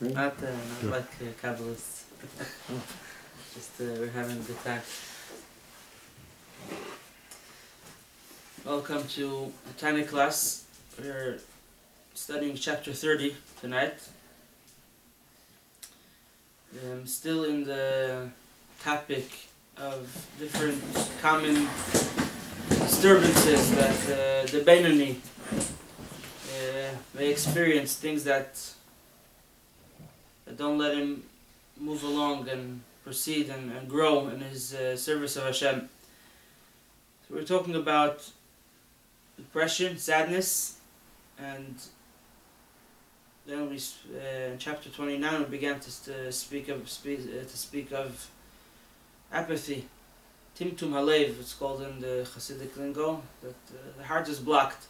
Really? Not like Kabbalists. Just we're having a good time. Welcome to Tanya Class. We're studying chapter 30 tonight. Still in the topic of different common disturbances that the Benoni may experience, things that don't let him move along and proceed and grow in his service of Hashem. So we're talking about depression, sadness, and then we in chapter 29 we began to speak of apathy, timtum halev. It's called in the Hasidic lingo that the heart is blocked.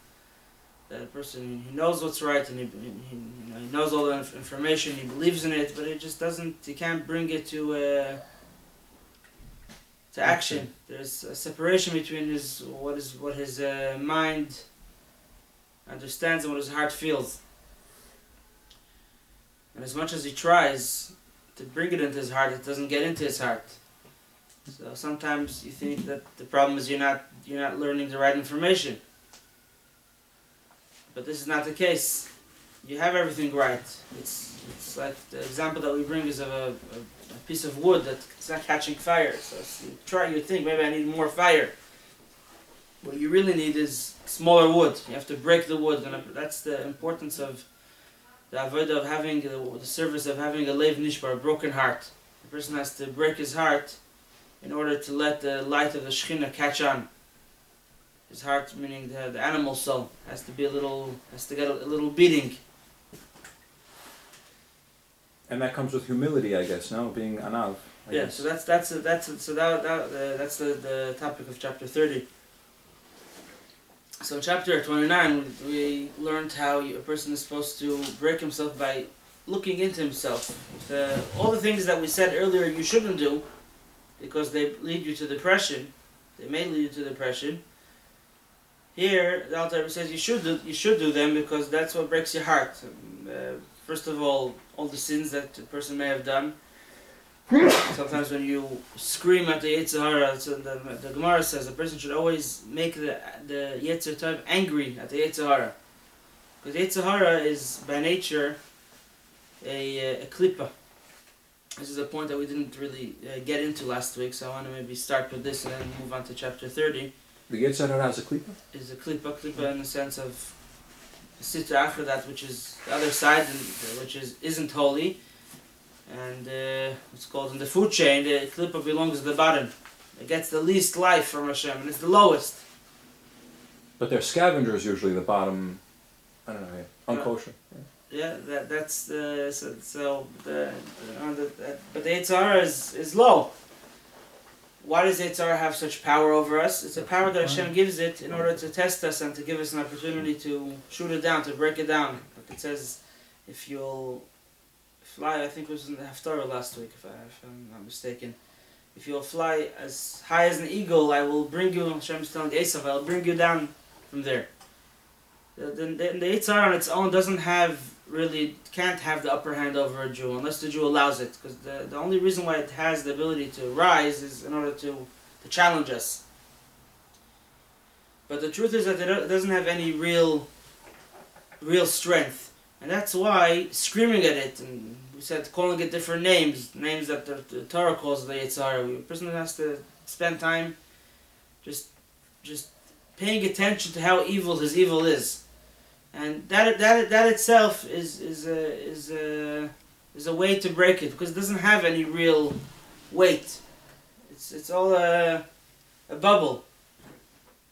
That a person, he knows what's right and he knows all the information, he believes in it, but it just doesn't. He can't bring it to action. There's a separation between what his mind understands and what his heart feels. And as much as he tries to bring it into his heart, it doesn't get into his heart. So sometimes you think that the problem is you're not learning the right information. But this is not the case. You have everything right. It's like the example that we bring is of a piece of wood that's not catching fire. So you think maybe I need more fire. What you really need is smaller wood. You have to break the wood, and that's the importance of the avodah of having the service of having a lev nishbar, a broken heart. The person has to break his heart in order to let the light of the Shekhinah catch on. His heart, meaning the animal soul, has to get a little beating. And that comes with humility, I guess. No, being anav. I guess. So that's the topic of chapter 30. So in chapter 29, we learned how a person is supposed to break himself by looking into himself. All the things that we said earlier you shouldn't do, because they lead you to depression. They may lead you to depression. Here, the Alter Rebbe says you should do them because that's what breaks your heart. First of all the sins that a person may have done. Sometimes when you scream at the Yetzer Hara, so the Gemara says a person should always make the Yetzer Tov angry at the Yetzer Hara. Because the Yetzer Hara is by nature a klippa. This is a point that we didn't really get into last week, so I want to maybe start with this and then move on to chapter 30. The Yetzer Hara is a klippa? Is a klippa in the sense of the sitra after that, which is the other side, which isn't holy, and it's called in the food chain. The klippa belongs at the bottom. It gets the least life from Hashem, and it's the lowest. But they're scavengers usually. The bottom, I don't know, unkosher. Yeah, that's but the Yetzer Hara is low. Why does Yetzer Hara have such power over us? It's a power that Hashem gives it in order to test us and to give us an opportunity to shoot it down, to break it down. Like it says, if you'll fly, I think it was in the Haftarah last week, if I'm not mistaken. If you'll fly as high as an eagle, I will bring you, Hashem is telling Esav, I'll bring you down from there. The Yetzer Hara on its own can't have the upper hand over a Jew unless the Jew allows it, because the only reason why it has the ability to rise is in order to challenge us. But the truth is that it doesn't have any real strength, and that's why screaming at it, and we said calling it different names that the Torah calls the Yetzer Hara. A person has to spend time just paying attention to how evil his evil is. And that itself is a way to break it, because it doesn't have any real weight. It's all a bubble,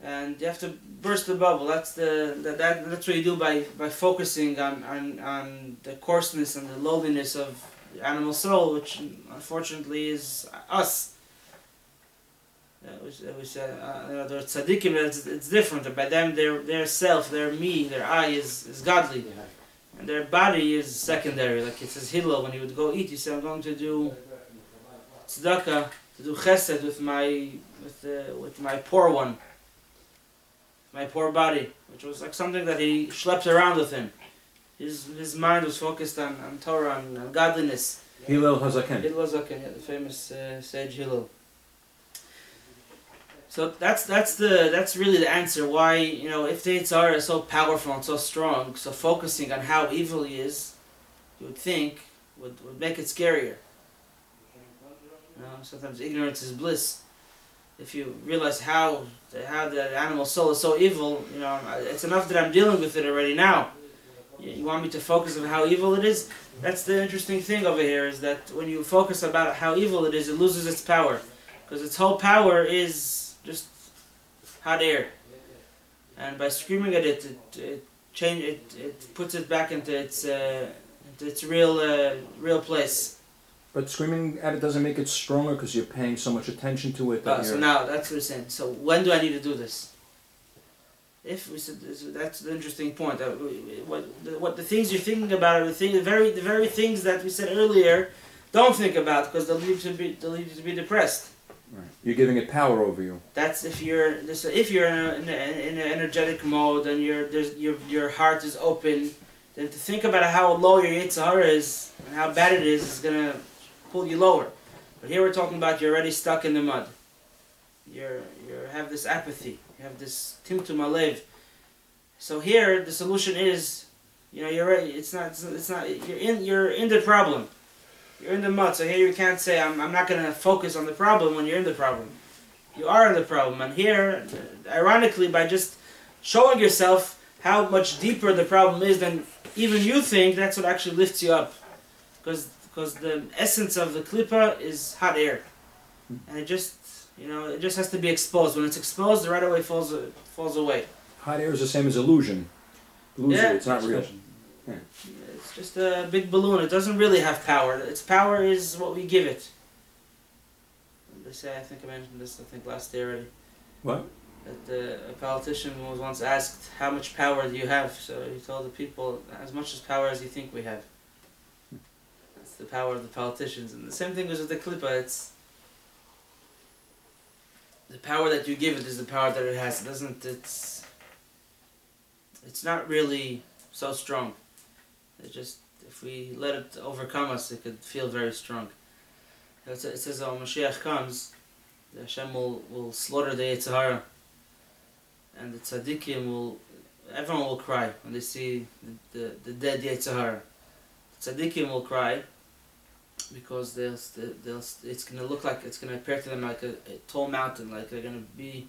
and you have to burst the bubble. That's what you do by focusing on the coarseness and the lowliness of the animal soul, which unfortunately is us. The tzaddikim, it's different. By them, their self, their me, their I is godly, and their body is secondary. Like it says Hillel, when he would go eat, he said, "I'm going to do tzedakah, to do chesed with my poor one, my poor body," which was like something that he schlepped around with him. His mind was focused on Torah and on godliness. Hillel Hazaken. Hillel Hazaken, yeah, the famous sage Hillel. So that's really the answer. Why, if the Yitzhar is so powerful and so strong, so focusing on how evil he is, you would think would make it scarier. Sometimes ignorance is bliss. If you realize how the animal soul is so evil, it's enough that I'm dealing with it already now. You want me to focus on how evil it is? That's the interesting thing over here, is that when you focus about how evil it is, it loses its power. Because its whole power is just hot air. And by screaming at it, it puts it back into its real place. But screaming at it doesn't make it stronger because you're paying so much attention to it. So now, that's what we're saying. So when do I need to do this? If we said that's the interesting point. What the things you're thinking about are the very things that we said earlier. Don't think about, because they'll lead you to be depressed. Right. You're giving it power over you. That's if you're in an energetic mode and your heart is open. Then to think about how low your Yitzhar is and how bad it is gonna pull you lower. But here we're talking about you're already stuck in the mud. You have this apathy. You have this timtum alev. So here the solution is, you're ready. It's not. You're in the problem. You're in the mud. So here you can't say I'm not going to focus on the problem when you're in the problem. You are in the problem, and here, ironically, by just showing yourself how much deeper the problem is than even you think, that's what actually lifts you up, because the essence of the klipa is hot air, and it just has to be exposed. When it's exposed, right away falls away. Hot air is the same as illusion. Yeah, it's not real. Yeah. It's just a big balloon. It doesn't really have power. Its power is what we give it. They say, I think I mentioned this, last day already. What? That a politician was once asked, how much power do you have? So he told the people, as much as power as you think we have. That's the power of the politicians. And the same thing was with the klipa. It's the power that you give it is the power that it has. It's not really so strong. It just, if we let it overcome us, it could feel very strong. It says when Mashiach comes, the Hashem will slaughter the Yetzer Hara, and the tzaddikim everyone will cry when they see the dead Yetzer Hara. The tzaddikim will cry because it's going to look like, it's going to appear to them like a tall mountain, like they're going to be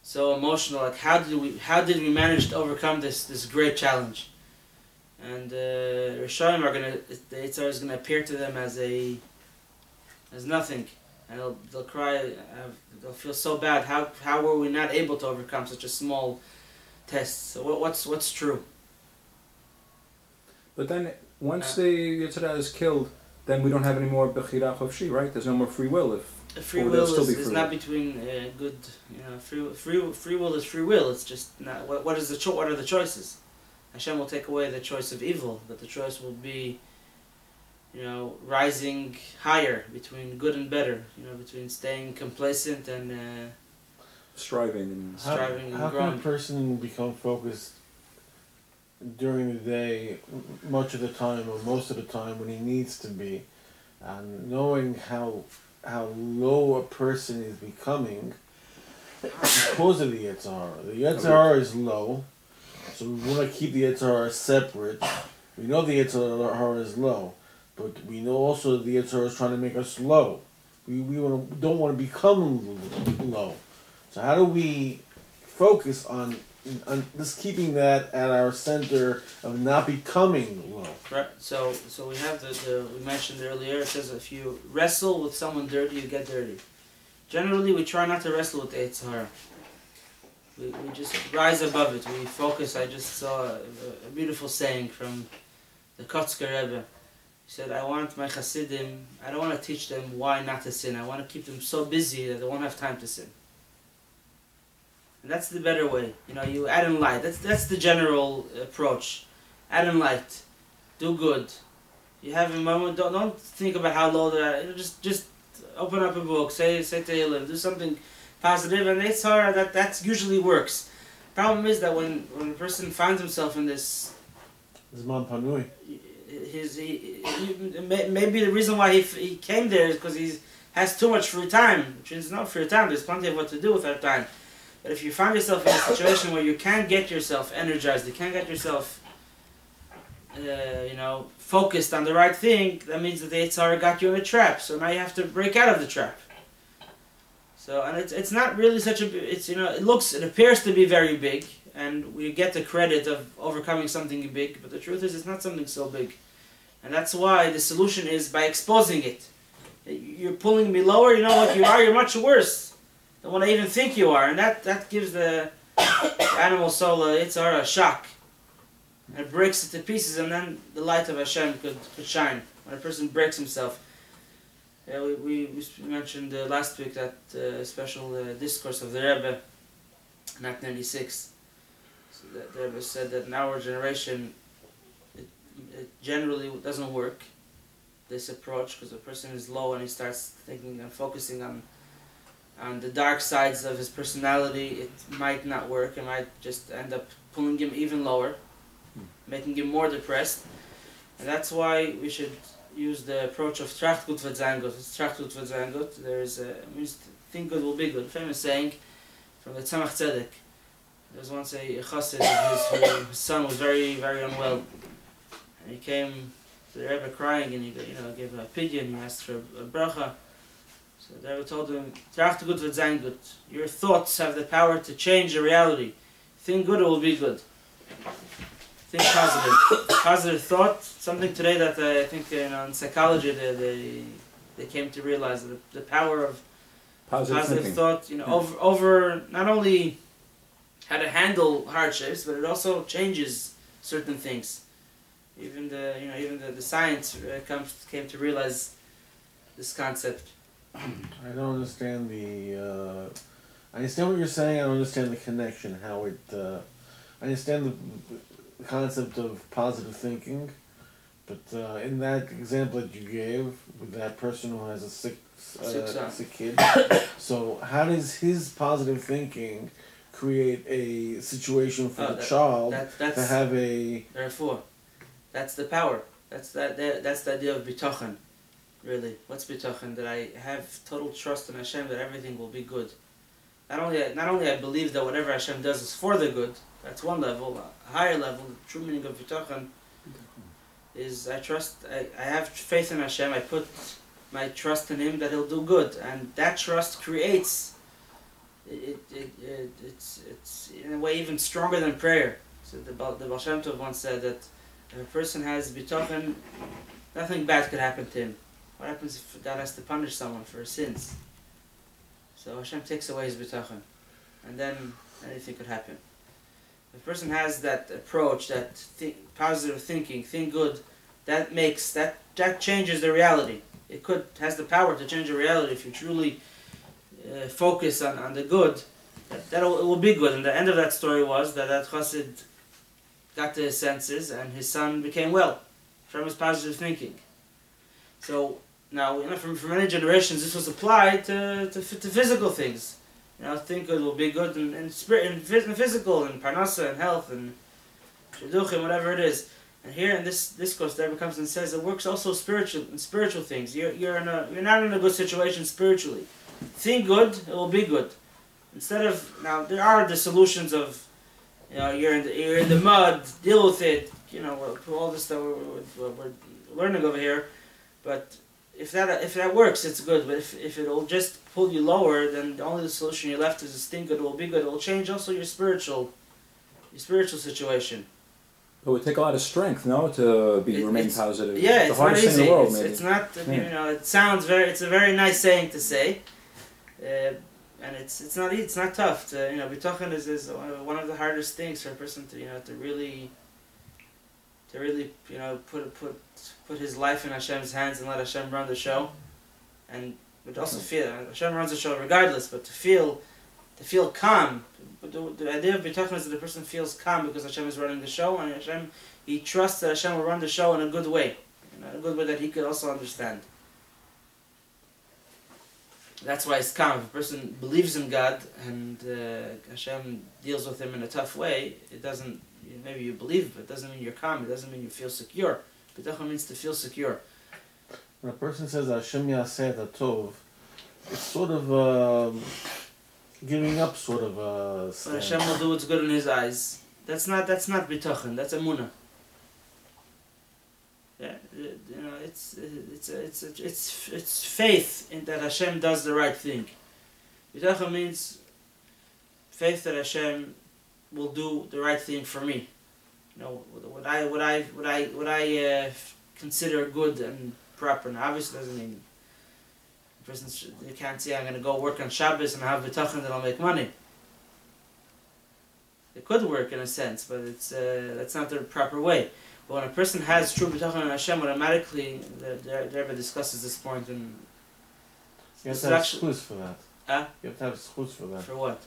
so emotional, like how did we manage to overcome this great challenge? And Rishonim the Yetzer Hara is going to appear to them as nothing, and they'll cry. They'll feel so bad. How were we not able to overcome such a small test? So what's true? But then once the Yetzer Hara is killed, then we don't have any more bechira chofshi, right? There's no more free will. Free will is not between good. Free will is free will. It's just not. What are the choices? Hashem will take away the choice of evil, but the choice will be, rising higher between good and better. Between staying complacent and striving and how growing. can a person become focused during the day, much of the time or most of the time when he needs to be, and knowing how low a person is becoming because of the Yetzer Hara. The Yetzer Hara is low, so we want to keep the Yetzer Hara separate. We know the Yetzer Hara is low, but we know also the Yetzer Hara is trying to make us low. We don't want to become low. So how do we focus on just keeping that at our center of not becoming low? Right. So we have we mentioned earlier. It says if you wrestle with someone dirty, you get dirty. Generally, we try not to wrestle with the Yetzer Hara. We just rise above it. We focus. I just saw a beautiful saying from the Kotzker Rebbe. He said, I want my Hasidim, I don't want to teach them why not to sin. I want to keep them so busy that they won't have time to sin. And that's the better way. You add in light. That's the general approach. Add in light. Do good. You have a moment, don't think about how low they are. Just open up a book, say Tehillim, do something positive, and it's hard. That usually works. Problem is that when a person finds himself in this Zman Panui. Maybe the reason why he came there is because he has too much free time, which is not free time. There's plenty of what to do with that time. But if you find yourself in a situation where you can't get yourself energized, you can't get yourself, focused on the right thing, that means that the Yetzer Hara got you in a trap. So now you have to break out of the trap. So, and it's not really such a, it appears to be very big, and we get the credit of overcoming something big, but the truth is it's not something so big. And that's why the solution is by exposing it. You're pulling me lower, you know what you are, you're much worse than what I even think you are. And that gives the animal soul, Yetzer Hara, a shock. And it breaks it to pieces, and then the light of Hashem could shine. When a person breaks himself. We mentioned last week that special discourse of the Rebbe, 1996. So the Rebbe said that in our generation, it generally doesn't work, this approach, because the person is low and he starts thinking and focusing on the dark sides of his personality. It might not work. It might just end up pulling him even lower, making him more depressed. And that's why we should use the approach of Tracht gut wird sein gut. Tracht gut wird sein gut. There is means think good will be good. Famous saying from the Tzemach Tzedek. There was once a chassid, his son was very, very unwell. And he came to the Rebbe crying, and he gave a pidyon, he asked for a bracha. So the Rebbe told him, Tracht gut wird sein gut. Your thoughts have the power to change the reality. Think good, it will be good. Think positive. Positive thought. Something today that I think in psychology they came to realize the power of positive thought. Over not only how to handle hardships, but it also changes certain things. Even the science came to realize this concept. I don't understand I understand what you're saying. I don't understand the connection. How it. I understand the concept of positive thinking, but in that example that you gave with that person who has a sick kid, so how does his positive thinking create a situation for the child to have a... Therefore, that's the power. That's the idea of bitachon. Really, what's bitachon? That I have total trust in Hashem that everything will be good. Not only I believe that whatever Hashem does is for the good. That's one level. A higher level, the true meaning of bitachon is I have faith in Hashem. I put my trust in Him that He'll do good, and that trust creates. It's in a way even stronger than prayer. So the Baal Shem Tov once said that if a person has bitachon, nothing bad could happen to him. What happens if God has to punish someone for sins? So Hashem takes away his bitachon, and then anything could happen. If a person has that approach, positive thinking, think good, that changes the reality. It has the power to change the reality if you truly focus on the good. It will be good. And the end of that story was that chassid got to his senses and his son became well from his positive thinking. So now, for many generations, this was applied to physical things. Think good will be good in spirit, in physical, and parnasa, and health, and shidduchim, whatever it is. And here in this discourse, there comes and says it works also in spiritual things. You're not in a good situation spiritually. Think good, it will be good. Instead of now, there are the solutions of, you're in the mud, deal with it. All this that we're learning over here, but. If that works, it's good. But if it'll just pull you lower, then the only solution you're left is to think good, it will be good. It will change also your spiritual situation. It would take a lot of strength, to remain positive. Yeah, it's the hardest not easy. thing in the world, It's not. It sounds it's a very nice saying to say, and it's not easy. It's not tough. Bitachon is one of the hardest things for a person to really put his life in Hashem's hands and let Hashem run the show, but also feel Hashem runs the show regardless. But to feel calm. But the idea of bitachon is that the person feels calm because Hashem is running the show, and he trusts that Hashem will run the show in a good way, in a good way that he could also understand. That's why it's calm. If a person believes in God and Hashem deals with him in a tough way, it doesn't maybe you believe, but it doesn't mean you're calm. It doesn't mean you feel secure. Bitachon means to feel secure. When a person says Hashem Yaseh et Tov, it's sort of giving up, sort of But stand. Hashem will do what's good in His eyes. That's not bitachon. That's emunah. Yeah, you know, it's faith in that Hashem does the right thing. Bitachon means faith that Hashem will do the right thing for me. You know, what I consider good and proper. Now, obviously, doesn't mean you can't say I'm going to go work on Shabbos and have bitachon that I'll make money. It could work in a sense, but that's not the proper way. But when a person has true bitachon in Hashem, automatically the Rebbe discusses this point. And you have to have schus for that. Huh? You have to have schus for that. For what?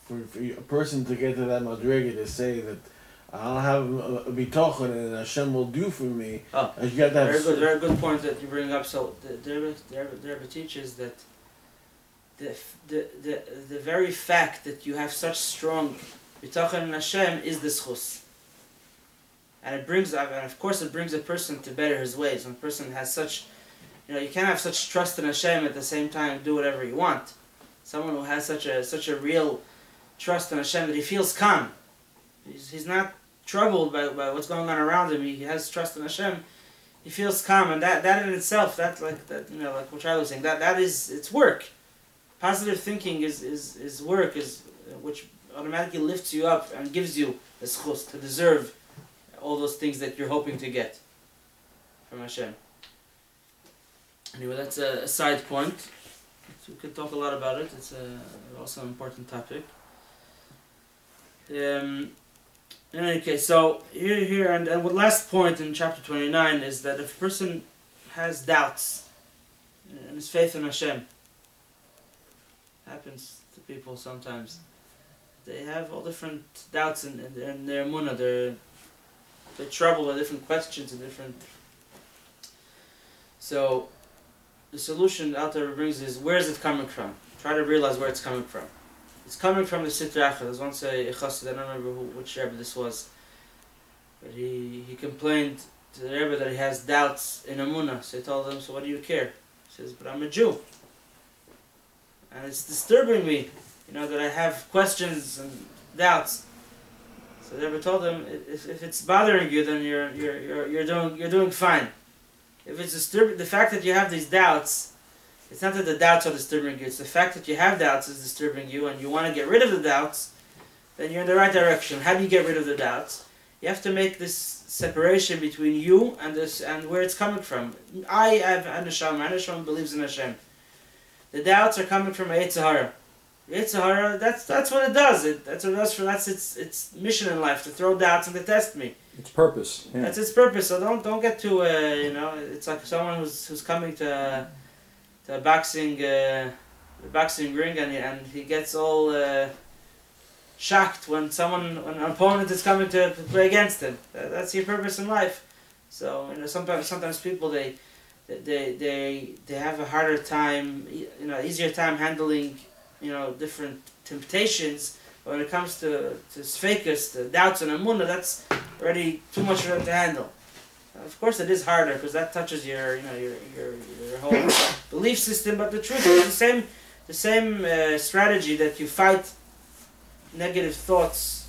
For a person to get to that madrega to say that I'll have a bitachon and Hashem will do for me. Oh, you have to have very good point that you bring up. So the Rebbe teaches that the very fact that you have such strong bitachon in Hashem is the schus. And it brings, and of course, it brings a person to better his ways. When a person has such, you know, you can't have such trust in Hashem at the same time do whatever you want. Someone who has such a real trust in Hashem that he feels calm. He's not troubled by what's going on around him. He has trust in Hashem. He feels calm, and that in itself, that you know, like what Charlie was saying, that is, it's work. Positive thinking is work, which automatically lifts you up and gives you a schus to deserve all those things that you're hoping to get from Hashem. Anyway, that's a side point. So we could talk a lot about it. It's also an important topic. In any case, so here and the last point in chapter 29 is that if a person has doubts in his faith in Hashem, happens to people sometimes. They have all different doubts in their emunah. They're troubled by different questions and different. So, the solution out there brings is, where is it coming from? Try to realize where it's coming from. It's coming from the Sitra Achad. There's once a chassid, I don't remember which Rebbe this was, but he complained to the Rebbe that he has doubts in emunah. So he told him, so what do you care? He says, but I'm a Jew. And it's disturbing me, you know, that I have questions and doubts. So the Rebbe told him, if it's bothering you, then you're doing fine. If it's disturbing, the fact that you have these doubts, it's not that the doubts are disturbing you. It's the fact that you have doubts is disturbing you, and you want to get rid of the doubts. Then you're in the right direction. How do you get rid of the doubts? You have to make this separation between you and this and where it's coming from. I have an neshama. An neshama believes in Hashem. The doubts are coming from Yetzer Hara. Yetzer Hara, that's what it does. That's what it does. That's its mission in life, to throw doubts and to test me. Its purpose. Yeah. That's its purpose. So don't get too you know. It's like someone who's coming to a boxing ring and he gets all shocked when an opponent is coming to play against him. That's your purpose in life. So you know, sometimes people they have a harder time, you know, easier time handling, you know, different temptations. But when it comes to sfekas, the doubts and emunah, that's already too much for them to handle. Of course, it is harder because that touches your whole belief system. But the truth is the same strategy that you fight negative thoughts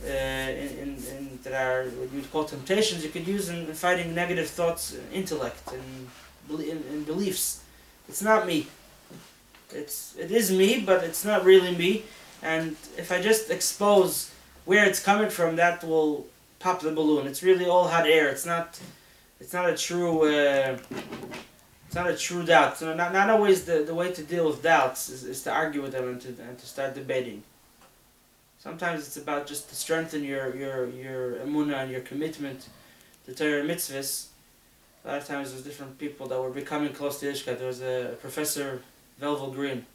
that are what you'd call temptations. You could use in fighting negative thoughts, intellect and in beliefs. It's not me. It is me, but it's not really me. And if I just expose where it's coming from, that will pop the balloon. It's really all hot air. It's not a true doubt. So not always the way to deal with doubts is to argue with them and to start debating. Sometimes it's about just to strengthen your emunah and your commitment to Torah mitzvahs. A lot of times there's different people that were becoming close to Yiddishkeit. There was a Professor Velvel Green.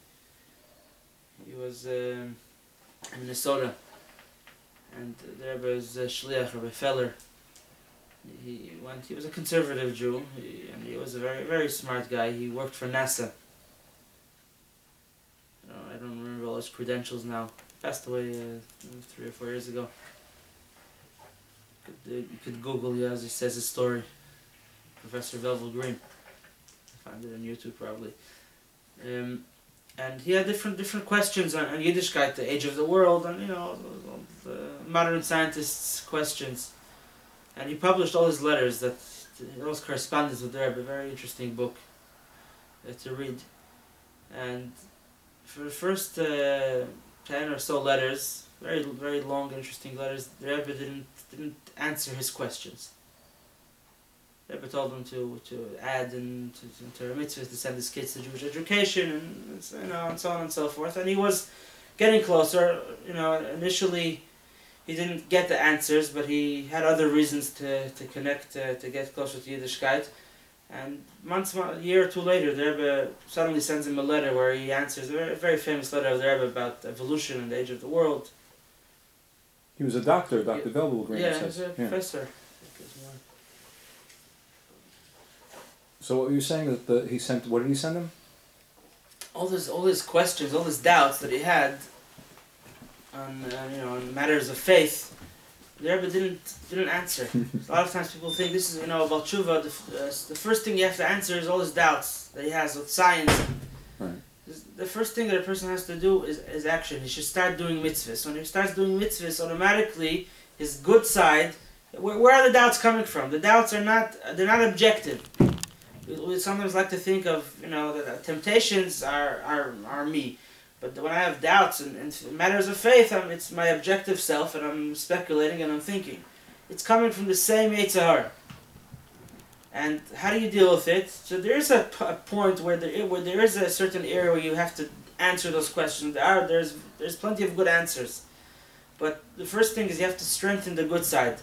He was in Minnesota. And there was Shliach, Rabbi Feller. He was a conservative Jew, and he was a very, very smart guy. He worked for NASA. I don't remember all his credentials now. Passed away 3 or 4 years ago. You could Google, yeah, as he says his story. Professor Velvel Green. Find it on YouTube probably. And he had different questions on Yiddishkeit, the age of the world, and the modern scientists' questions. And he published all his letters, all his correspondence with the Rebbe, a very interesting book to read. And for the first 10 or so letters, very long, interesting letters, the Rebbe didn't answer his questions. Rebbe told him to add and to mitzvahs to send his kids to Jewish education and so on and so forth. And he was getting closer. Initially he didn't get the answers, but he had other reasons to connect to get closer to Yiddishkeit. And a year or two later, the Rebbe suddenly sends him a letter where he answers a very famous letter of the Rebbe about evolution and the age of the world. He was a doctor, Dr. Velvel Green Yeah, says. he was a professor. So what were you saying that he sent? What did he send him? All his questions, all his doubts that he had on on matters of faith, the Rebbe didn't answer. A lot of times people think this is about tshuva. The first thing you have to answer is all his doubts that he has with science. Right. The first thing that a person has to do is action. He should start doing mitzvahs. When he starts doing mitzvahs, automatically his good side. Where are the doubts coming from? The doubts they're not objective. We sometimes like to think of that temptations are me, but when I have doubts and matters of faith, it's my objective self, and I'm speculating and I'm thinking. It's coming from the same Yetzer Hara. And how do you deal with it? So there is a point where there is a certain area where you have to answer those questions. There's plenty of good answers, but the first thing is you have to strengthen the good side.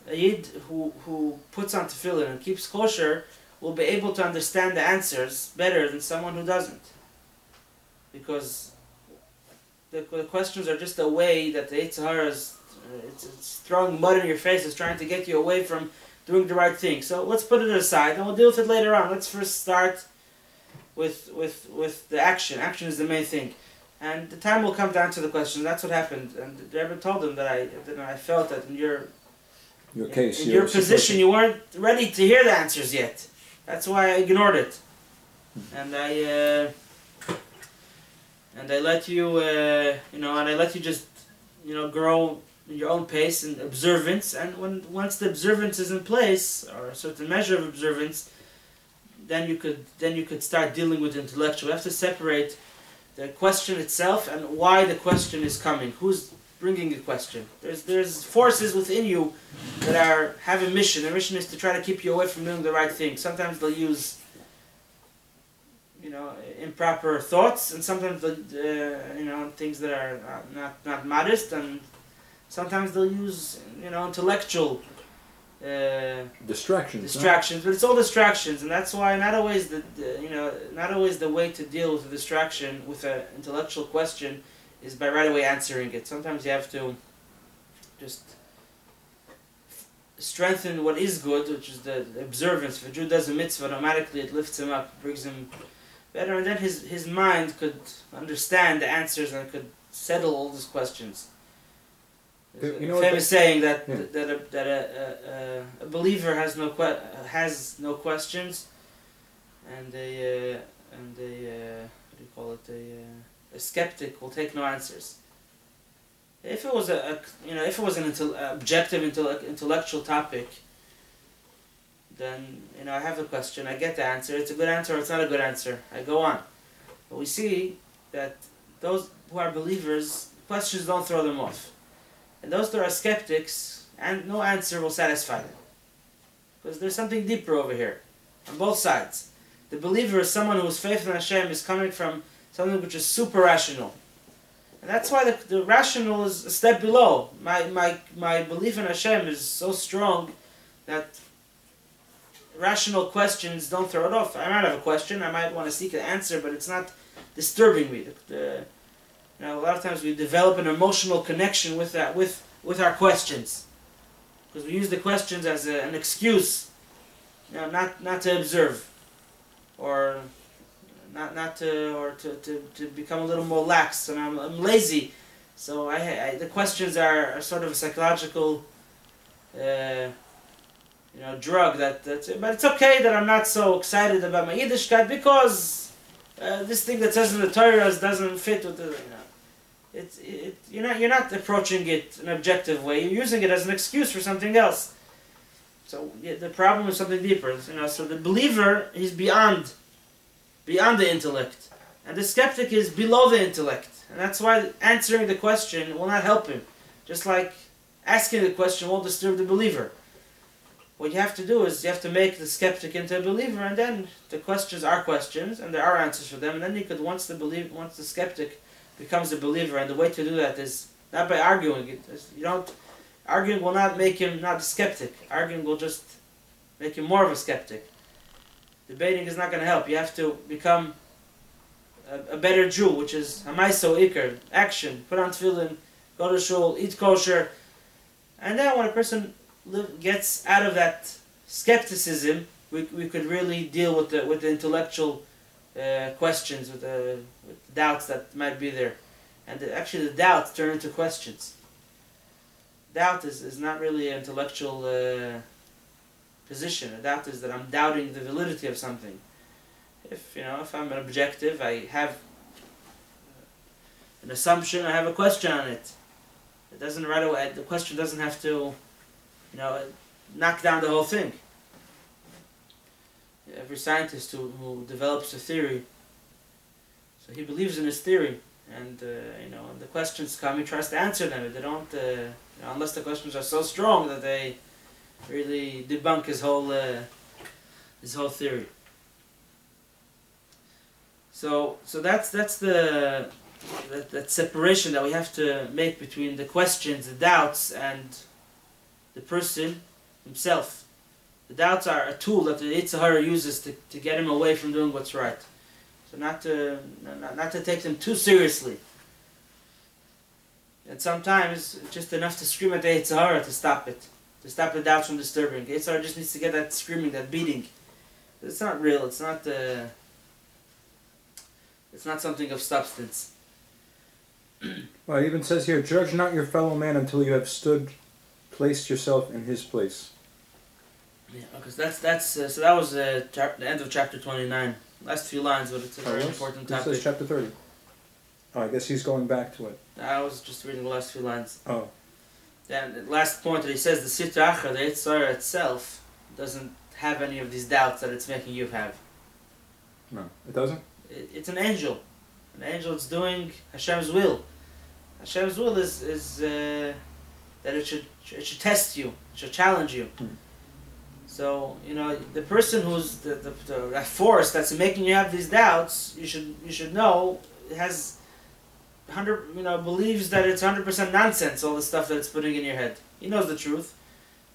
A Yid who puts on tefillin and keeps kosher will be able to understand the answers better than someone who doesn't. Because the questions are just a way that the Yetzer Hara is it's throwing mud in your face, it's trying to get you away from doing the right thing. So let's put it aside and we'll deal with it later on. Let's first start with the action. Action is the main thing. And the time will come down to the question. That's what happened. And the Rebbe told him that I felt that in your position you weren't ready to hear the answers yet. That's why I ignored it, and I let you, and I let you just, grow in your own pace and observance. And once the observance is in place, or a certain measure of observance, then you could start dealing with the intellectual. You have to separate the question itself and why the question is coming. Who's bringing the question? There's forces within you that have a mission. Their mission is to try to keep you away from doing the right thing. Sometimes they'll use improper thoughts, and sometimes they'll things that are not modest, and sometimes they'll use intellectual distractions. But it's all distractions, and that's why not always the way to deal with a distraction with an intellectual question is by right away answering it. Sometimes you have to just strengthen what is good, which is the observance. If a Jew does a mitzvah, automatically it lifts him up, brings him better, and then his mind could understand the answers and could settle all these questions. There's a famous saying that a believer has no questions, and a skeptic will take no answers. If it was an objective intellectual topic, then I have the question, I get the answer. It's a good answer or it's not a good answer. I go on. But we see that those who are believers, questions don't throw them off, and those that are skeptics, and no answer will satisfy them, because there's something deeper over here, on both sides. The believer is someone whose faith in Hashem is coming from something which is super rational. And that's why the rational is a step below. My belief in Hashem is so strong that rational questions don't throw it off. I might have a question, I might want to seek an answer, but it's not disturbing me. A lot of times we develop an emotional connection with our questions, because we use the questions as an excuse, not to observe, or to become a little more lax, and I'm lazy. So the questions are sort of a psychological drug but it's okay that I'm not so excited about my Yiddishkeit because this thing that says in the Torah doesn't fit with the you're not approaching it in an objective way. You're using it as an excuse for something else. So the problem is something deeper. So the believer is beyond the intellect, and the skeptic is below the intellect, and that's why answering the question will not help him. Just like asking the question won't disturb the believer. What you have to do is you have to make the skeptic into a believer, and then the questions are questions, and there are answers for them. And then you could once the skeptic becomes a believer, and the way to do that is not by arguing. Arguing will not make him not a skeptic. Arguing will just make him more of a skeptic. Debating is not going to help. You have to become a better Jew, which is hamaiso ikar, action. Put on tefillin, go to shul, eat kosher, and then when a person gets out of that skepticism, we could really deal with the intellectual questions, with the doubts that might be there, and actually the doubts turn into questions. Doubt is not really an intellectual position. A doubt is that I'm doubting the validity of something. If I'm an objective, I have an assumption, I have a question on it. It doesn't right away. The question doesn't have to, knock down the whole thing. Every scientist who develops a theory, so he believes in his theory, and when the questions come, he tries to answer them. If they don't, unless the questions are so strong that they really debunk his whole theory. So that's that separation that we have to make between the questions, the doubts, and the person himself. The doubts are a tool that the Yetzer Hara uses to get him away from doing what's right. So not to take them too seriously. And sometimes it's just enough to scream at the Yetzer Hara to stop it, to stop the doubts from disturbing. The Yetzer Hara just needs to get that screaming, that beating. It's not real. It's not something of substance. Well, it even says here, judge not your fellow man until you have placed yourself in his place. Yeah, because so that was the end of chapter 29. Last few lines, but it's a very important topic. This is chapter 30. Oh, I guess he's going back to it. I was just reading the last few lines. Oh. Yeah, and the last point that he says, the Sitra Achra, the Yetzer Hara itself, doesn't have any of these doubts that it's making you have. No, it doesn't? It's an angel. An angel is doing Hashem's will. Hashem's will is that it should test you, it should challenge you. So the person who's that force that's making you have these doubts, you should know has believes that it's 100% nonsense, all the stuff that it's putting in your head. He knows the truth,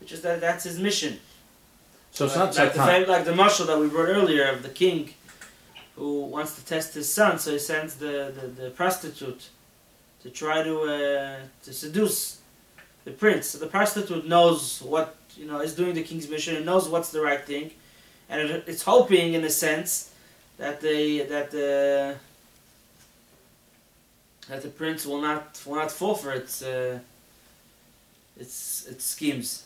which is that's his mission. So it's not like the mashal that we brought earlier of the king who wants to test his son, so he sends the prostitute to try to seduce the prince. So the prostitute knows what is doing the king's mission and knows what's the right thing, and it's hoping, in a sense, that the prince will not fall for its schemes.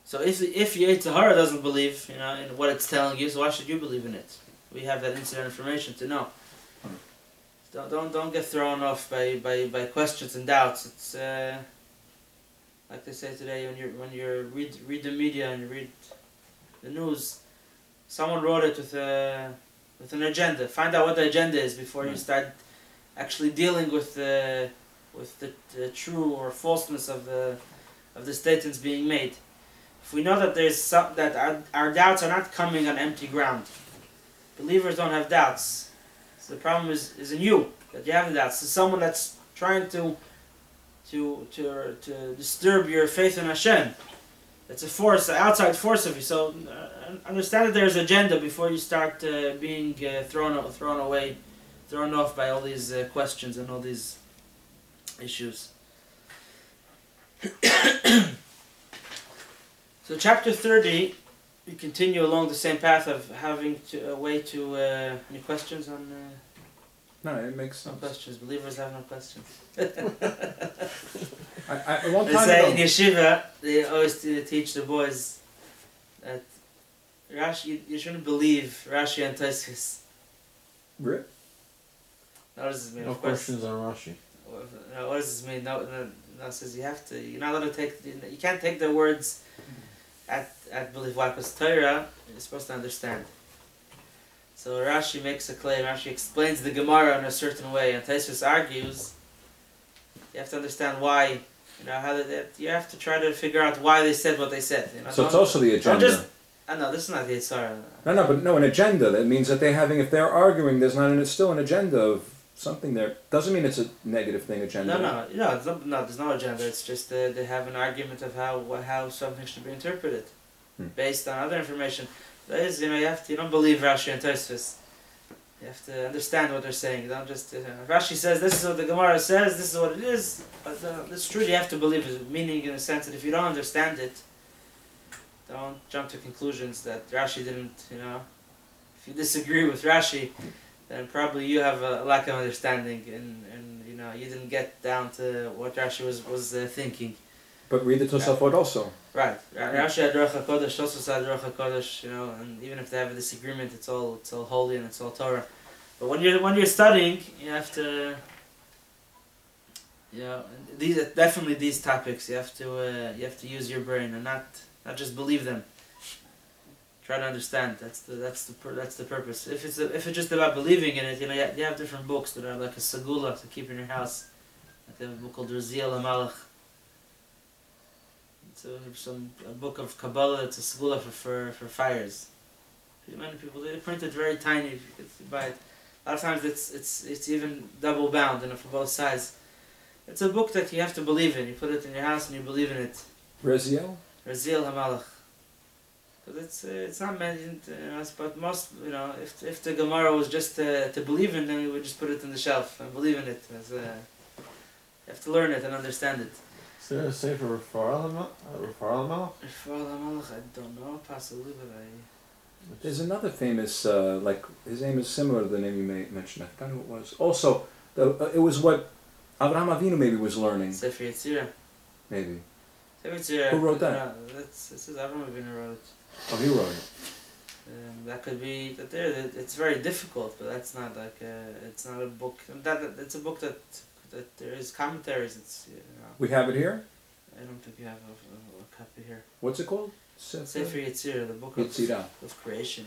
So if Yetzer Hara doesn't believe in what it's telling you, so why should you believe in it? We have that inside information to know. Don't get thrown off by questions and doubts. It's like they say today, when you read the media and you read the news, someone wrote it with an agenda. Find out what the agenda is before you start actually dealing with the true or falseness of the statements being made. If we know that that our doubts are not coming on empty ground, believers don't have doubts. So the problem is in you, that you have the doubts. It's someone that's trying to disturb your faith in Hashem. It's a force, an outside force of you. So understand that there's agenda before you start being thrown off by all these questions and all these issues. So chapter 30, we continue along the same path of having any questions on No, it makes No sense. questions. Believers have no questions. A long They time say ago. in yeshiva, they always teach the boys that Rashi, you shouldn't believe Rashi and Tosfos. Really? What does this mean? No Of course. questions on Rashi. What does this mean? No, it says you have to. You're not allowed to take. You can't take their words at belief. Why? Because Torah, you're supposed to understand. So Rashi makes a claim. Rashi explains the Gemara in a certain way, and Tosfos argues. You have to understand why. You know how you have to try to figure out why they said what they said. You know, So it's also the agenda. No, this is not the Yitzhara. No, an agenda. That means that if they're arguing, there's still an agenda of something there. Doesn't mean it's a negative thing, agenda. There's no agenda. It's just they have an argument of how something should be interpreted, based on other information. That is, you don't believe Rashi and Tosfos. You have to understand what they're saying. You don't just Rashi says this is what the Gemara says. This is what it is. But it's true. You have to believe it. Meaning in the sense that if you don't understand it, don't jump to conclusions that Rashi didn't. If you disagree with Rashi, then probably you have a lack of understanding, and you didn't get down to what Rashi was thinking. But read the Tosafot also. Right. Rashi had Ruach HaKodesh, Tosfos had Ruach HaKodesh, and even if they have a disagreement, it's all holy and it's all Torah. But when you're studying, you have to, definitely these topics, you have to use your brain and not just believe them. Try to understand. That's the purpose. If it's just about believing in it, you have different books that are like a segula to keep in your house. Like they have a book called Raziel HaMalach. It's a book of Kabbalah that's a segula for fires. Many people, they print it very tiny if you buy it. A lot of times it's even double bound, for both sides. It's a book that you have to believe in. You put it in your house and you believe in it. Raziel HaMalach. Because it's not mentioned but most, if the Gemara was just to believe in, then we would just put it in the shelf and believe in it. You have to learn it and understand it. Is there a Sefer Refaral HaMalach? Refaral HaMalach, I don't know, possibly, but There's another famous, his name is similar to the name you mentioned. I forgot who it was. Also, it was what Avraham Avinu maybe was learning. Sefer Yetzirah. Maybe. Sefer Yetzirah. Who wrote that? This is Avraham Avinu wrote it. Oh, he wrote it. That could be that there. It's very difficult, but that's not like it's not a book. It's a book that there is commentaries. It's We have it here. I don't think you have a copy here. What's it called? Sefer Yetzirah, the book of creation.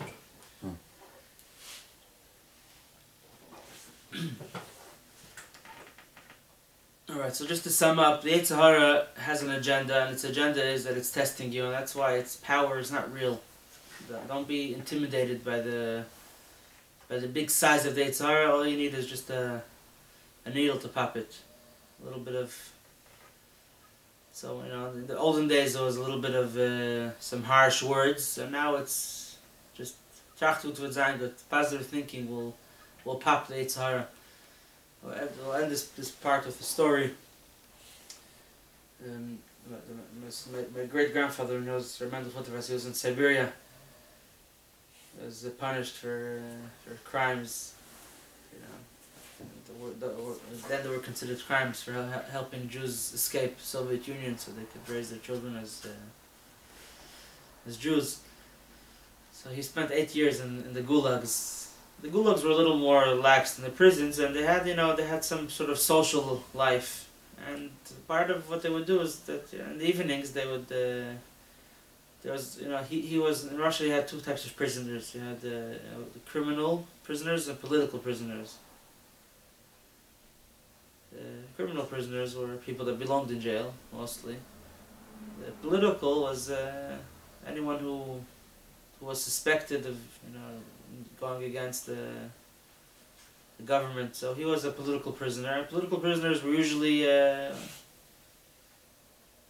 Alright, so just to sum up, the Yetzer Hara has an agenda, and its agenda is that it's testing you, and that's why its power is not real. Don't be intimidated by the big size of the Yetzer Hara. All you need is just a needle to pop it. A little bit of... So, in the olden days there was a little bit of some harsh words, and now it's just Trachtut wird sein, but positive thinking will pop the Yetzer Hara. We'll end this part with a story. My great-grandfather knows Rabbi Levi Liberow. He was in Siberia. He was punished for crimes. Then they were considered crimes for helping Jews escape Soviet Union so they could raise their children as Jews. So he spent 8 years in the gulags. The gulags were a little more lax than the prisons, and they had some sort of social life. And part of what they would do is that in the evenings they would he was in Russia. You had two types of prisoners. You had the criminal prisoners and political prisoners. The criminal prisoners were people that belonged in jail mostly. The political was anyone who was suspected of going against the government. So he was a political prisoner. And political prisoners were usually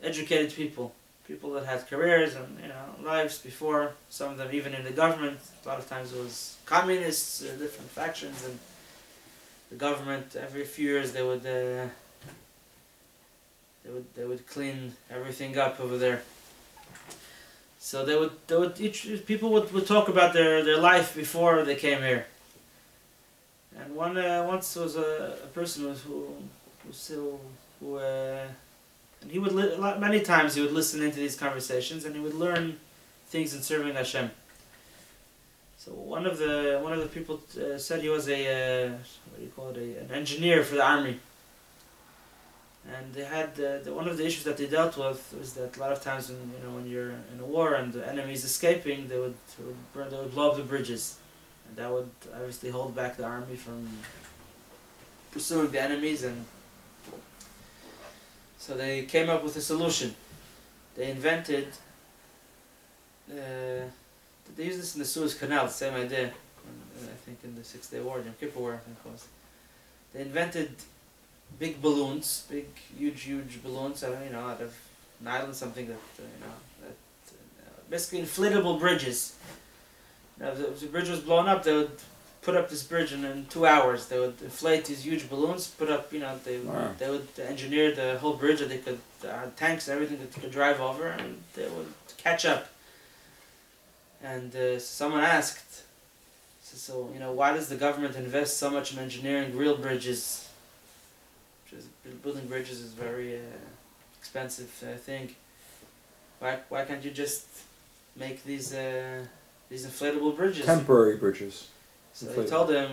educated people that had careers and lives before. Some of them even in the government. A lot of times it was communists, different factions, and the government. Every few years they would clean everything up over there. So people would talk about their life before they came here. And And once was a person and he would many times he would listen into these conversations and he would learn things in serving Hashem. So one of the people said he was an engineer for the army. And they had one of the issues that they dealt with was that a lot of times when you're in a war and the enemy is escaping, they would blow up the bridges, and that would obviously hold back the army from pursuing the enemies. And so they came up with a solution. They invented. They used this in the Suez Canal, the same idea. I think in the 6 Day War, Yom Kippur War, I think it was. They invented big balloons, huge balloons, out of nylon, something that basically inflatable bridges. If the bridge was blown up, they would put up this bridge, and in 2 hours they would inflate these huge balloons, put up, they would engineer the whole bridge that they could, tanks and everything that they could drive over, and they would catch up. And someone asked, why does the government invest so much in engineering real bridges? Building bridges is a very expensive thing. Why can't you just make these inflatable bridges? Temporary bridges. So they told him,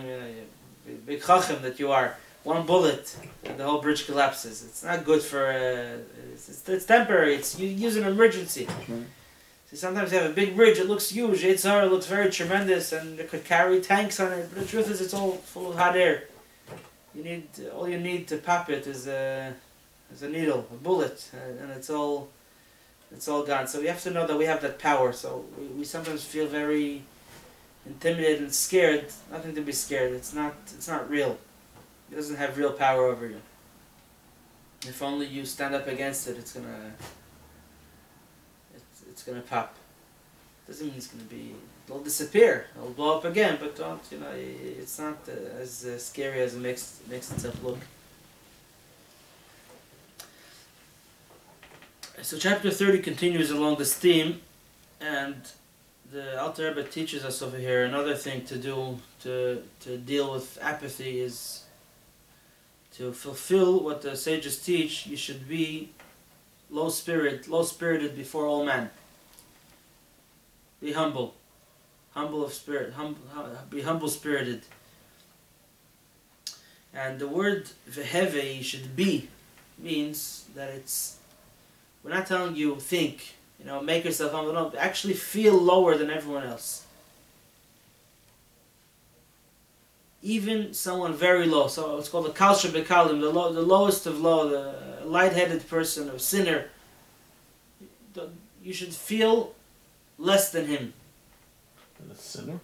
big chacham that you are, one bullet and the whole bridge collapses. It's not good for. It's temporary. You use an emergency. Mm-hmm. See, sometimes you have a big bridge. It looks huge. It looks very tremendous, and it could carry tanks on it. But the truth is, it's all full of hot air. All you need to pop it is a needle, a bullet, and it's all gone. So we have to know that we have that power. So we sometimes feel very intimidated and scared. Nothing to be scared. It's not real. It doesn't have real power over you. If only you stand up against it, it's gonna pop. Doesn't mean it'll disappear. It'll blow up again, but it's not as scary as it makes itself look. So chapter 30 continues along this theme, and the Alter Rebbe teaches us over here another thing to do to deal with apathy is to fulfill what the sages teach. You should be low-spirited before all men. Be humble of spirit, be humble-spirited. And the word veheve, should be, means that we're not telling you think, make yourself humble. No, actually feel lower than everyone else. Even someone very low, so it's called the kalsha bekalim, the lowest of low, the light-headed person, a sinner. You should feel less than him. And a sinner?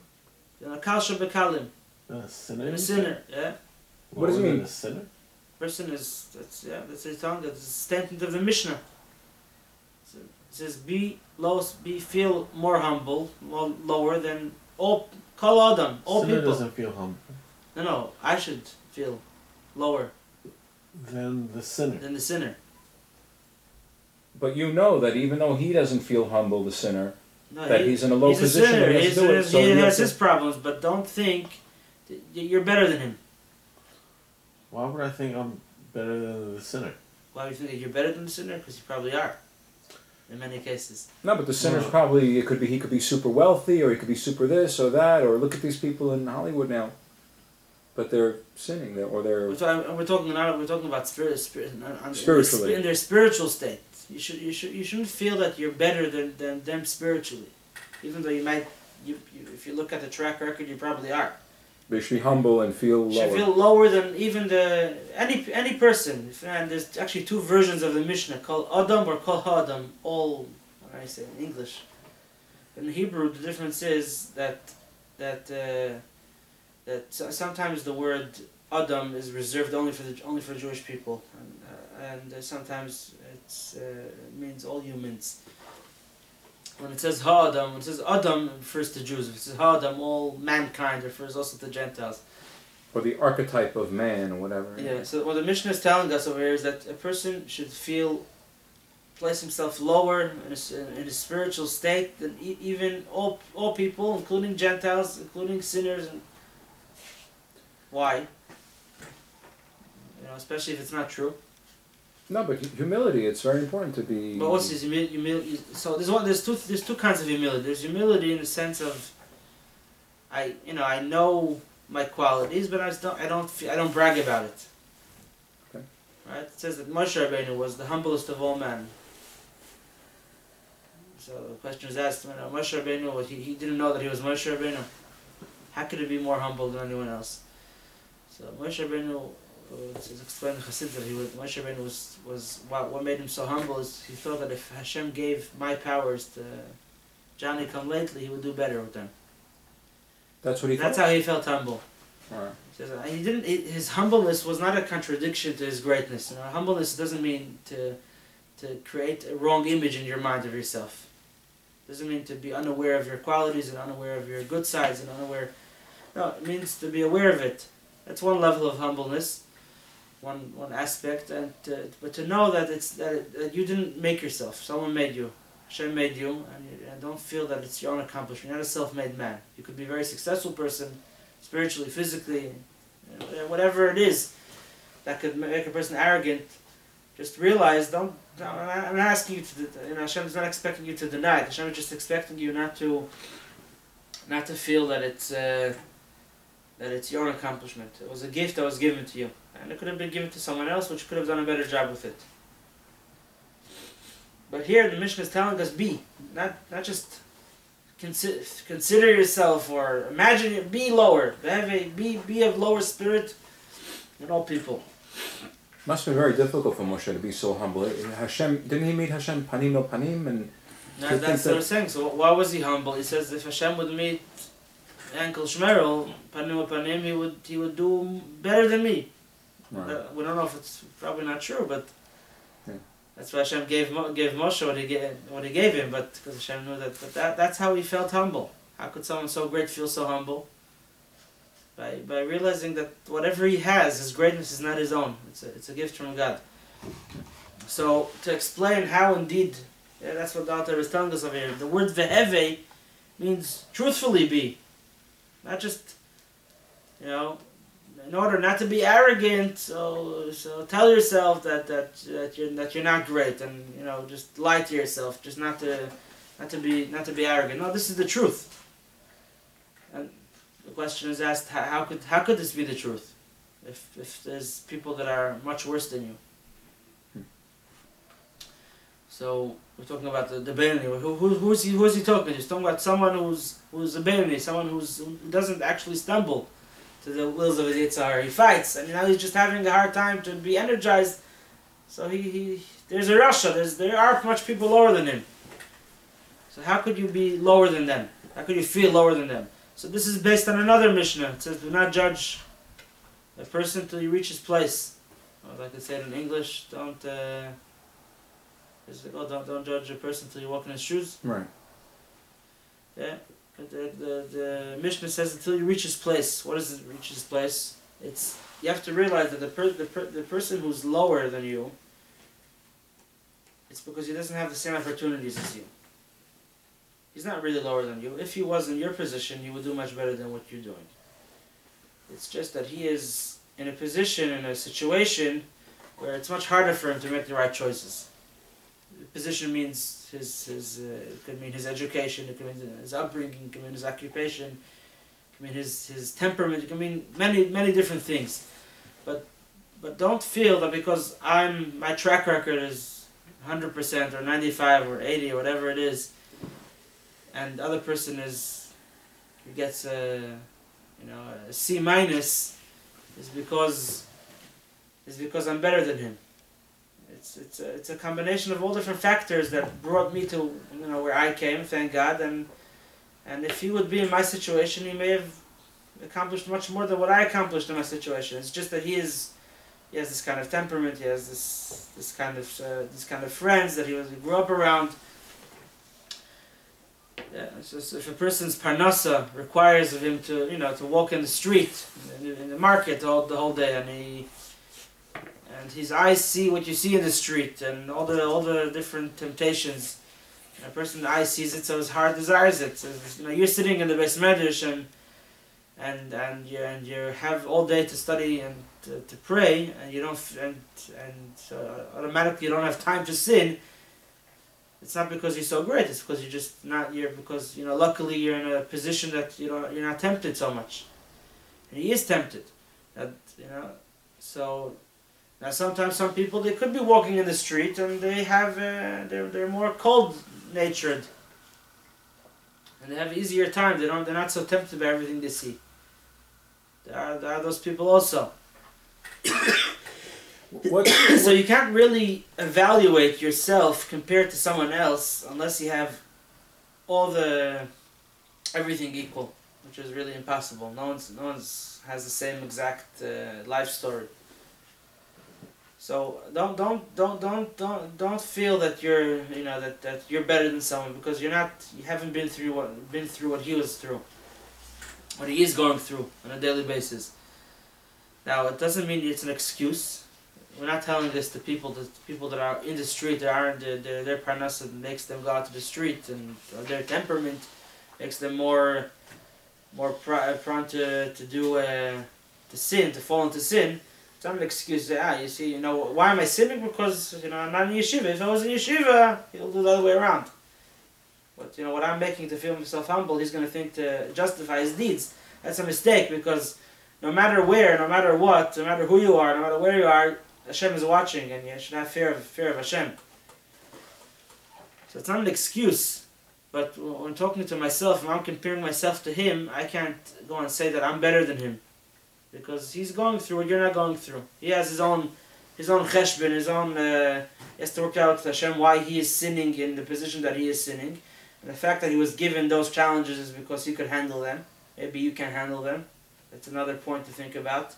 A kalsha bekalim. A sinner? And a sinner, yeah. What does it mean? A sinner? Person that's his tongue, that's the statement of the Mishnah. So it says, feel more humble, lower than all Adam, all sinner people. Doesn't feel humble. No, I should feel lower than the sinner. But you know that even though he doesn't feel humble, the sinner, he's in a low he's position. A sinner. He has his problems, but don't think that you're better than him. Why would I think I'm better than the sinner? Why do you think that you're better than the sinner? Because you probably are. In many cases. No, but the sinner's probably, he could be super wealthy, or he could be super this or that, or look at these people in Hollywood now. But they're sinning, or they're... We're talking about spiritually. In their spiritual state. You shouldn't feel that you're better than them spiritually. Even though you might, if you look at the track record, you probably are. They should be humble and feel lower. Should feel lower than even any person. And there's actually two versions of the Mishnah, called Adam or Kol Ha'adam. All, what do I say in English? In Hebrew, the difference is that sometimes the word Adam is reserved only for Jewish people, and sometimes it means all humans. When it says Ha'adam, when it says Adam, it refers to Jews. If it says Ha'adam, all mankind, refers also to Gentiles. Or the archetype of man, or whatever. Yeah, so what the Mishnah is telling us over here is that a person should place himself lower in his spiritual state than even all people, including Gentiles, including sinners. Why? Especially if it's not true. No, but humility, it's very important to be... But what's this humility? So there's two kinds of humility. There's humility in the sense of I know my qualities, but I don't brag about it. Okay. Right? It says that Moshe Rabbeinu was the humblest of all men. So the question is asked, Moshe Rabbeinu, he didn't know that he was Moshe Rabbeinu. How could he be more humble than anyone else? So Moshe Rabbeinu, it's explained in Chassid that Moshe Rabbeinu was what made him so humble is he felt that if Hashem gave my powers to Johnny come lately, he would do better with them. That's what he That's thought? how he felt humble. All right. He says, his humbleness was not a contradiction to his greatness. Humbleness doesn't mean to create a wrong image in your mind of yourself. It doesn't mean to be unaware of your qualities and unaware of your good sides and unaware. No, it means to be aware of it. That's one level of humbleness, one aspect, but to know that that you didn't make yourself. Someone made you. Hashem made you, and don't feel that it's your own accomplishment. You're not a self-made man. You could be a very successful person, spiritually, physically, whatever it is that could make a person arrogant. Just realize, I'm not asking you to, Hashem is not expecting you to deny it. Hashem is just expecting you not to feel that it's your own accomplishment. It was a gift that was given to you, and it could have been given to someone else, which could have done a better job with it. But here the Mishnah is telling us not just consider yourself or imagine it, be lower, be of lower spirit than all people. Must have been very difficult for Moshe to be so humble. Hashem, didn't he meet Hashem panim el panim? And that's what I'm saying. So why was he humble? He says if Hashem would meet Uncle Shmerel panim el panim, he would do better than me. Right. We don't know if it's probably not true, but yeah. That's why Hashem gave Moshe what he gave him. But because Hashem knew that, that's how he felt humble. How could someone so great feel so humble? By realizing that whatever he has, his greatness is not his own. It's a gift from God. So to explain how indeed, that's what the author is telling us over here. The word veheve means truthfully be, not just in order not to be arrogant. So tell yourself that you're not great, and just lie to yourself, just not to be arrogant. No, this is the truth. And the question is asked, how could this be the truth if there's people that are much worse than you? So we're talking about the Beinoni. Who is he talking to? He's talking about someone who's a Beinoni, someone who doesn't actually stumble to the wills of his Yitzhar. He fights, and now he's just having a hard time to be energized. So there's a Rasha. There are much people lower than him. So how could you be lower than them? How could you feel lower than them? So this is based on another Mishnah. It says, do not judge a person till you reach his place. Or like they say it in English, don't judge a person till you walk in his shoes. Right. Yeah. The Mishnah says until you reach his place. What does it reach his place? You have to realize that the person who's lower than you, it's because he doesn't have the same opportunities as you. He's not really lower than you. If he was in your position, he would do much better than what you're doing. It's just that he is in a position, in a situation, where it's much harder for him to make the right choices. The position means it could mean his education, it could mean his upbringing, it could mean his occupation, it could mean his temperament, it could mean many different things. But don't feel that because my track record is 100% or 95 or 80 or whatever it is, and the other person gets a C minus, is because I'm better than him. It's a combination of all different factors that brought me to where I came, thank God, and if he would be in my situation, he may have accomplished much more than what I accomplished in my situation. It's just that he has this kind of temperament, he has this kind of friends that he grew up around. Yeah, it's just if a person's parnasa requires of him to walk in the street, in the market the whole day, and his eyes see what you see in the street and all the different temptations, and a person's eyes sees it, so his heart desires it. So, you're sitting in the Beis Medrash and you have all day to study and to pray, and you don't automatically you don't have time to sin. It's not because you're so great. It's because you're just not. Because luckily you're in a position that you're not tempted so much, and he is tempted. So now sometimes some people, they could be walking in the street and they have they're more cold natured, and they have easier time. They're not so tempted by everything they see. There are those people also. So you can't really evaluate yourself compared to someone else unless you have everything equal, which is really impossible. No one's has the same exact life story. So don't feel that you're that you're better than someone, because you're not. You haven't been through what he was through, what he is going through on a daily basis. Now it doesn't mean it's an excuse. We're not telling this to people that are in the street. Their parnasa makes them go out to the street, and their temperament makes them more prone to sin, to fall into sin. It's not an excuse. You see, why am I sinning? Because I'm not in yeshiva. If I was in yeshiva, he'll do the other way around. But what I'm making to feel himself humble, he's going to think to justify his deeds. That's a mistake, because no matter where, no matter what, no matter who you are, no matter where you are, Hashem is watching, and you should have fear of Hashem. So it's not an excuse. But when talking to myself, when I'm comparing myself to him, I can't go and say that I'm better than him, because he's going through what you're not going through. He has his own cheshbon, he has to work out with Hashem why he is sinning in the position that he is sinning. And the fact that he was given those challenges is because he could handle them. Maybe you can handle them. That's another point to think about.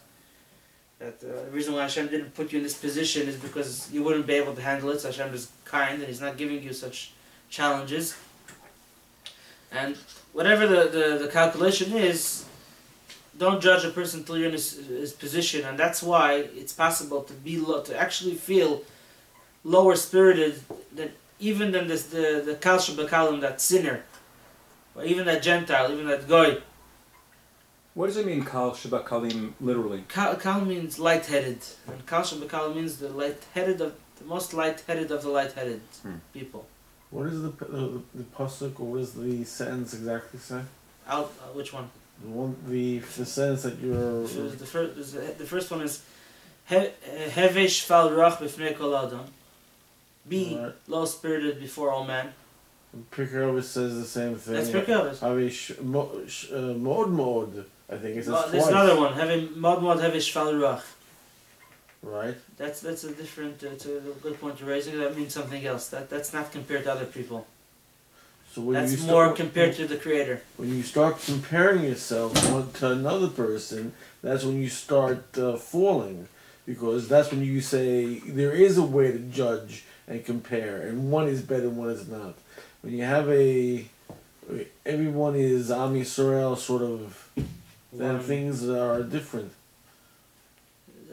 That the reason why Hashem didn't put you in this position is because you wouldn't be able to handle it. So Hashem is kind, and he's not giving you such challenges. And whatever the calculation is, don't judge a person until you're in his position. And that's why it's possible to actually feel lower spirited than the Kal Shabakalim, that sinner, or even that Gentile, even that Goy. What does it mean, Kal Shabakalim, literally? Kal means light-headed, and Kal Shabakalim means the most light-headed of the light-headed people. What is the pasuk, or what does the sentence exactly say? Which one? The sentence that you're. The first one is Hevesh fal rach b'fnei kol adam. Be low-spirited before all men. Pirkei Avos says the same thing. That's Pirkei Avos. Havish mod. I think it says twice. There's another one. Having mod hevesh fal rach. Right. That's a different. It's a good point you're raising. That means something else. That's not compared to other people. So when that's more compared to the Creator. When you start comparing yourself to another person, that's when you start falling, because that's when you say there is a way to judge and compare, and one is better and one is not. When you have everyone is Am Yisrael sort of, then things are different.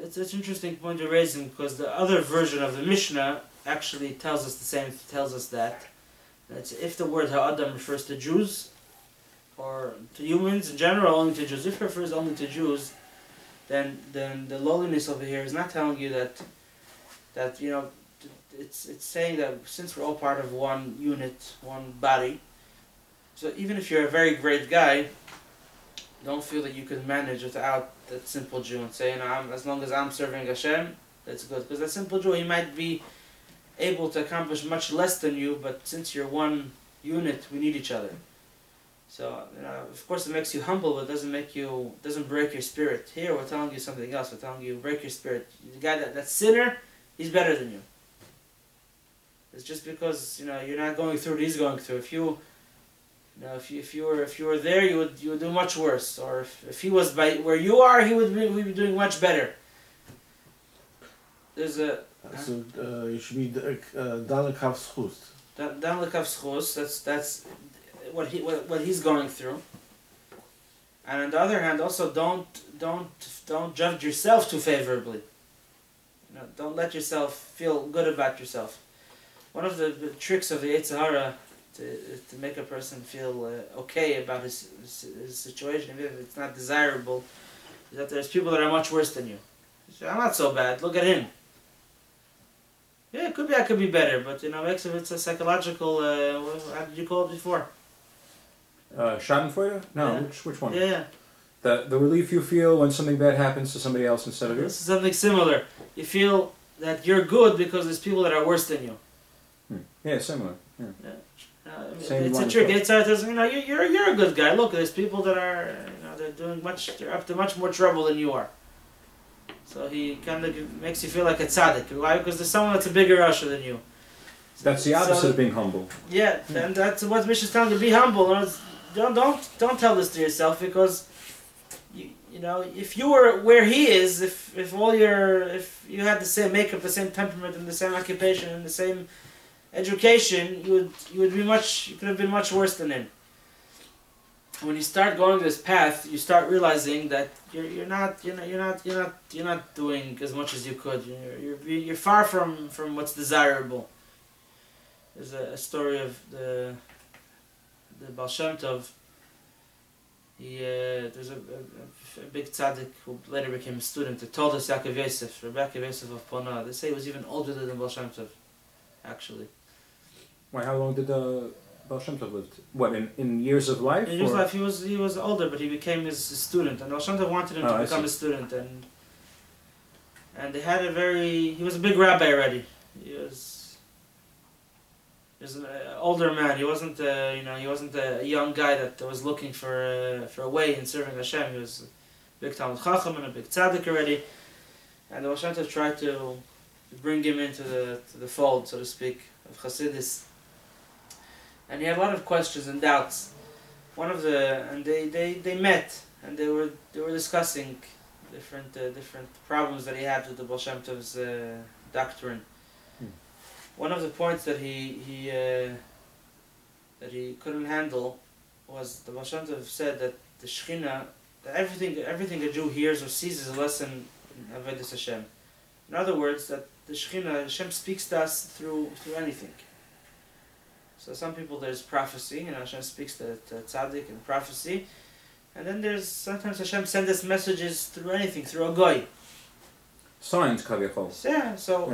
It's an interesting point you're raising, because the other version of the Mishnah actually tells us that. That's if the word Ha'adam refers to Jews, or to humans in general, only to Jews. If it refers only to Jews, then the lowliness over here is not telling you that it's saying that since we're all part of one unit, one body, so even if you're a very great guy, don't feel that you can manage without that simple Jew, and say, as long as I'm serving Hashem, that's good. Because that simple Jew, he might be able to accomplish much less than you, but since you're one unit, we need each other. So, of course it makes you humble, but it doesn't break your spirit. Here we're telling you something else. We're telling you, break your spirit. The guy that sinner, he's better than you. It's just because you're not going through what he's going through. If you were there, you would do much worse. Or if he was by where you are, he would be doing much better. There's a. So you should be Dan l'kav zchus. Dan l'kav zchus. That's what he's going through. And on the other hand, also don't judge yourself too favorably. Don't let yourself feel good about yourself. One of the tricks of the Yetzer Hara to make a person feel okay about his situation, even if it's not desirable, is that there's people that are much worse than you. You say, I'm not so bad, look at him. Yeah, it could be I could be better, but makes if it's a psychological, how did you call it before? Schadenfreude? No, Yeah. which one? Yeah. The relief you feel when something bad happens to somebody else instead of you? This is something similar. You feel that you're good because there's people that are worse than you. Yeah, similar. Yeah. Same It's line a of trick. thought. It's you're a good guy. Look, there's people that are they're up to much more trouble than you are. So he kind of makes you feel like a tzaddik. Why? Because there's someone that's a bigger usher than you. That's the opposite of being humble. Yeah, and that's what Mishnah's telling you, to be humble. Don't tell this to yourself, because if you were where he is, if you had the same makeup, the same temperament, and the same occupation, and the same education, you could have been much worse than him. When you start going this path, you start realizing that you're not doing as much as you could. You're far from what's desirable. There's a story of the Baal Shem Tov. There's a big tzaddik who later became a student. They told us Yaakov Yosef, Rabbi Yaakov Yosef of Pona. They say he was even older than Baal Shem Tov, actually. Why? How long did Baal Shem Tov live? What, in years of life? In his life, he was older, but he became his student, and Baal Shem Tov wanted him to become a student, and they had he was a big rabbi already. He was an older man. He wasn't he wasn't a young guy that was looking for a way in serving Hashem. He was a big Talmud Chacham and a big tzaddik already, and the Baal Shem Tov tried to bring him into the fold, so to speak, of Chassidus. And he had a lot of questions and doubts. They met, and they were discussing different problems that he had with the Baal Shem Tov's doctrine. One of the points that he couldn't handle was the Baal Shem Tov said that the Shekhinah, that everything a Jew hears or sees is a lesson in Avodas Hashem. In other words, that the Shekhinah, Hashem speaks to us through anything. So some people, there's prophecy, Hashem speaks to tzaddik and prophecy, and then there's sometimes Hashem sends us messages through anything, through a goy. Signs, kaviyachol. Yeah. So